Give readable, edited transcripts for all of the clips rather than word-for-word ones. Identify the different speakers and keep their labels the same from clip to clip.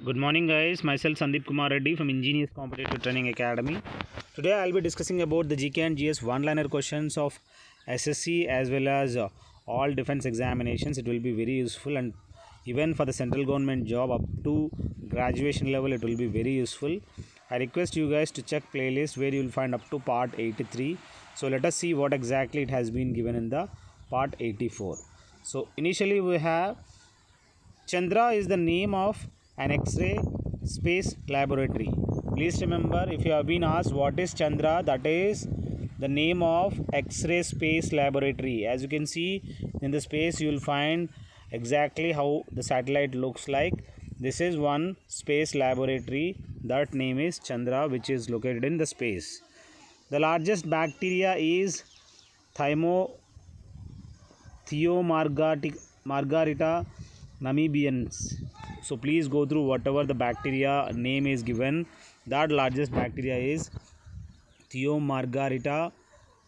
Speaker 1: Good morning, guys. Myself Sandeep Kumar Reddy from Ingenious Competitive Training Academy. Today, I'll be discussing about the GK and GS one-liner questions of SSC as well as all defense examinations. It will be very useful, and even for the central government job up to graduation level, it will be very useful. I request you guys to check playlist where you will find up to part 83. So let us see what exactly it has been given in the part 84. So initially we have Chandra is the name of an X-ray space laboratory. Please remember, if you have been asked what is Chandra, that is the name of X-ray space laboratory. As you can see in the space, you will find exactly how the satellite looks like. This is one space laboratory. That name is Chandra, which is located in the space. The largest bacteria is Margarita namibians. So please go through whatever the bacteria name is given. That largest bacteria is Margarita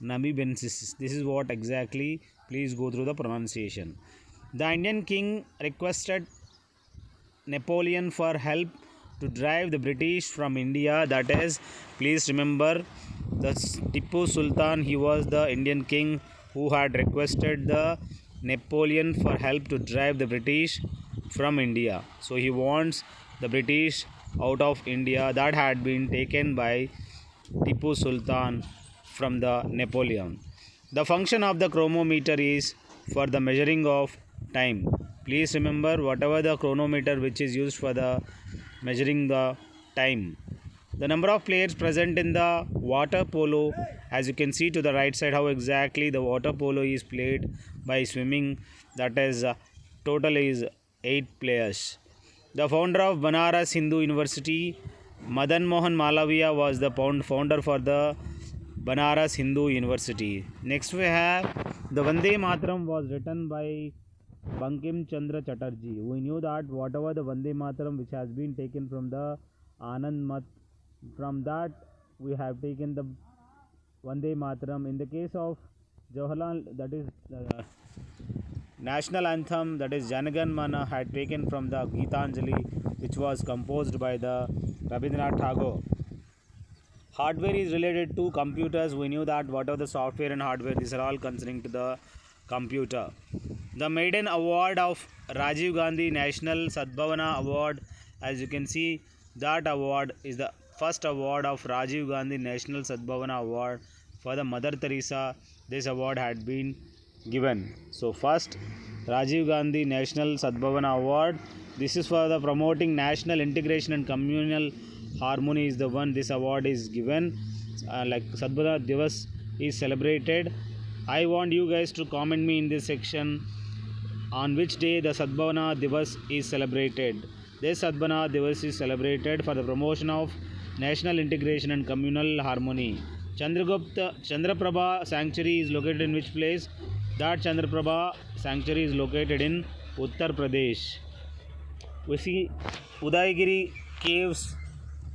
Speaker 1: namibensis. This is what exactly. Please go through the pronunciation. The Indian king requested Napoleon for help to drive the British from India. That is, please remember, the Tipu Sultan, he was the Indian king who had requested the Napoleon for help to drive the British from India. So he wants the British out of India. That had been taken by Tipu Sultan from the Napoleon. The function of the chronometer is for the measuring of time. Please remember, whatever the chronometer which is used for the measuring the time. The number of players present in the water polo, as you can see to the right side how exactly the water polo is played by swimming, that is total is 8 players. The founder of Banaras Hindu University, Madan Mohan Malaviya, was the founder for the Banaras Hindu University. Next we have the Vande Mataram was written by Bankim Chandra Chatterjee. We knew that whatever the Vande Mataram which has been taken from the Anand Mat, from that we have taken the Vande Mataram. In the case of Jawaharlal, that is national anthem, that is Janagan Mana, had taken from the Gitanjali, which was composed by the Rabindranath Tagore. Hardware is related to computers. We knew that whatever the software and hardware, these are all concerning to the computer. The maiden award of Rajiv Gandhi National Sadbhavana Award, as you can see, that award is the first award of Rajiv Gandhi National Sadbhavana Award for the Mother Teresa. This award had been given. So first Rajiv Gandhi National Sadbhavana Award. This is for the promoting national integration and communal harmony is the one this award is given. Like Sadbhavana Divas is celebrated. I want you guys to comment me in this section on which day the Sadbhavana Divas is celebrated. This Sadbhavana Divas is celebrated for the promotion of national integration and communal harmony. Chandraprabha Sanctuary is located in which place? That Chandraprabha Sanctuary is located in Uttar Pradesh. We see Udayagiri caves.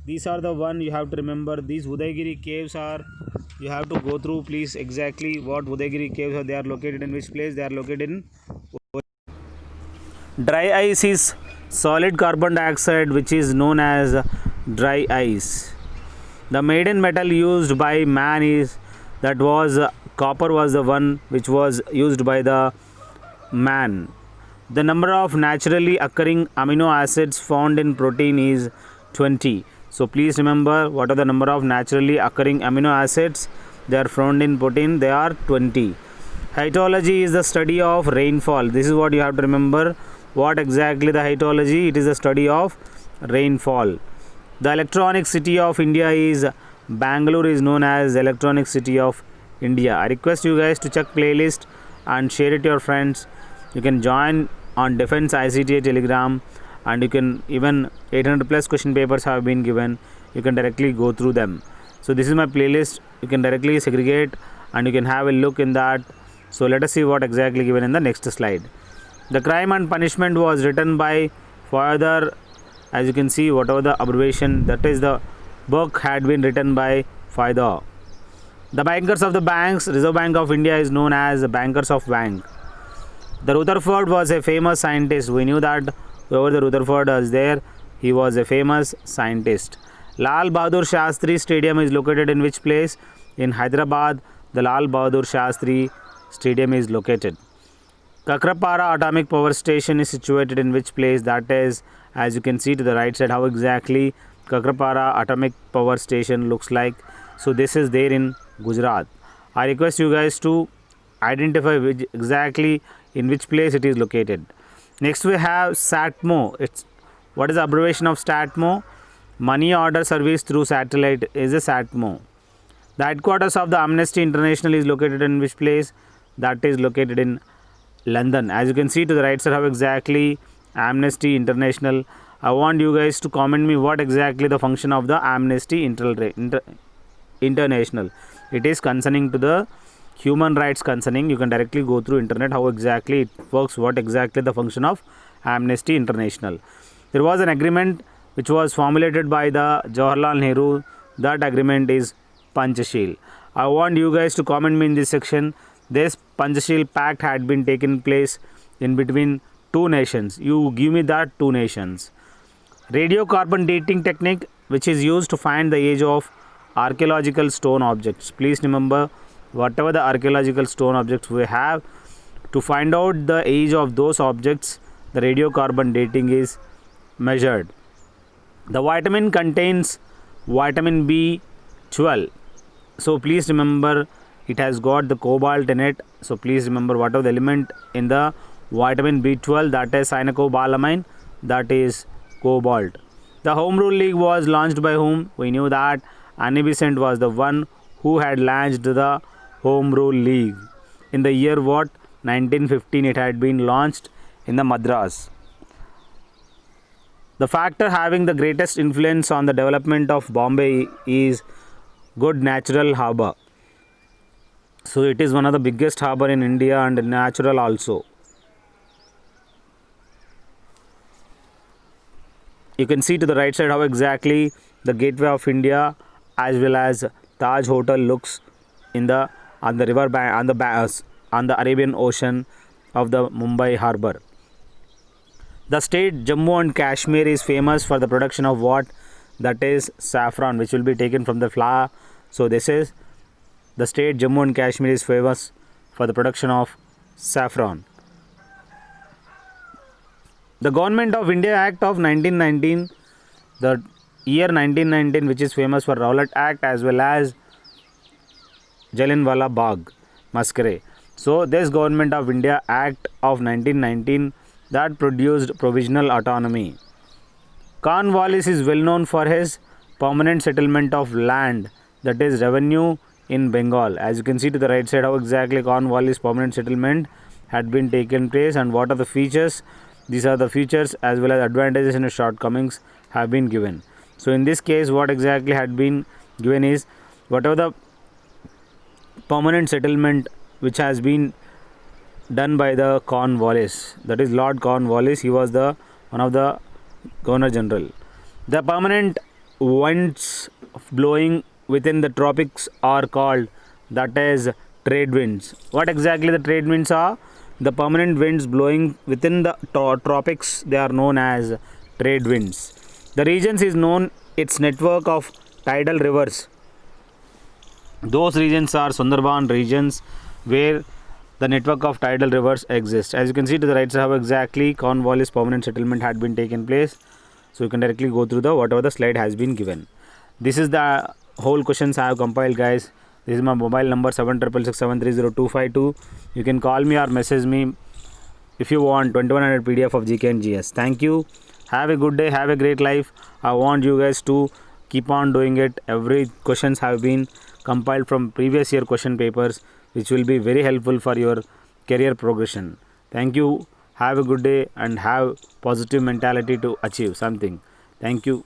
Speaker 1: These are the one you have to remember. These Udayagiri caves are, you have to go through please exactly what Udayagiri caves are. They are located in which place? They are located in. Dry ice is solid carbon dioxide which is known as dry ice. The maiden metal used by man is, that was copper was the one which was used by the man. The number of naturally occurring amino acids found in protein is 20. So please remember, what are the number of naturally occurring amino acids? They are found in protein. They are 20. Hydrology is the study of rainfall. This is what you have to remember. What exactly the hydrology? It is the study of rainfall. The electronic city of India is Bangalore, is known as Electronic City of India. I request you guys to check playlist and share it to your friends. You can join on Defense ICTA Telegram, and you can even 800 plus question papers have been given. You can directly go through them. So this is my playlist. You can directly segregate and you can have a look in that. So let us see what exactly given in the next slide. The Crime and Punishment was written by Father. As you can see, whatever the abbreviation, that is the book had been written by Father. The bankers of the banks, Reserve Bank of India is known as the bankers of bank. The Rutherford was a famous scientist. We knew that whoever the Rutherford is there, He was a famous scientist. Lal Bahadur Shastri Stadium is located in which place? In Hyderabad, the Lal Bahadur Shastri Stadium is located. Kakrapara Atomic Power Station is situated in which place? That is, as you can see to the right side, how exactly Kakrapara Atomic Power Station looks like. So this is there in Gujarat. I request you guys to identify exactly in which place it is located. Next we have SATMO. What is the abbreviation of SATMO? Money order service through satellite is a SATMO. The headquarters of the Amnesty International is located in which place? That is located in London. As you can see to the right side, how exactly Amnesty International. I want you guys to comment me what exactly the function of the Amnesty International. It is concerning to the human rights concerning. You can directly go through internet how exactly it works, what exactly the function of Amnesty International. There was an agreement which was formulated by the Jawaharlal Nehru. That agreement is Panchashil. I want you guys to comment me in this section. This Panchashil Pact had been taken place in between two nations. You give me that two nations. Radiocarbon dating technique, which is used to find the age of archaeological stone objects. Please remember, whatever the archaeological stone objects we have, to find out the age of those objects, the radiocarbon dating is measured. The vitamin contains vitamin B12. So please remember, it has got the cobalt in it. So please remember what are the element in the vitamin B12, that is cyanocobalamin, that is cobalt. The Home Rule League was launched by whom? We knew that Annie Besant was the one who had launched the Home Rule League. In the year what? 1915 it had been launched in the Madras. The factor having the greatest influence on the development of Bombay is good natural harbour. So it is one of the biggest harbour in India and natural also. You can see to the right side how exactly the Gateway of India as well as Taj Hotel looks in the on the river bank on the Arabian Ocean of the Mumbai harbour. The state Jammu and Kashmir is famous for the production of what? That is saffron, which will be taken from the flower. So this is the state Jammu and Kashmir is famous for the production of saffron. The Government of India Act of 1919, the year 1919, which is famous for Rowlatt Act as well as Jallianwala Bagh massacre. So this Government of India Act of 1919 that produced provisional autonomy. Cornwallis is well known for his permanent settlement of land, that is revenue in Bengal. As you can see to the right side how exactly Cornwallis permanent settlement had been taken place and what are the features. These are the features as well as advantages and shortcomings have been given. So in this case what exactly had been given is whatever the permanent settlement which has been done by the Cornwallis, that is Lord Cornwallis, he was the one of the Governor General. The permanent winds blowing within the tropics are called, that is trade winds. What exactly the trade winds are? The permanent winds blowing within the tropics, they are known as trade winds. The regions is known its network of tidal rivers. Those regions are Sundarban regions where the network of tidal rivers exists. As you can see to the right side how exactly Cornwallis permanent settlement had been taken place. So you can directly go through the whatever the slide has been given. This is the whole questions I have compiled, guys. This is my mobile number 7667302252. You can call me or message me if you want 2100 PDF of GK and GS. Thank you. Have a good day. Have a great life. I want you guys to keep on doing it. Every questions have been compiled from previous year question papers, which will be very helpful for your career progression. Thank you. Have a good day and have positive mentality to achieve something. Thank you.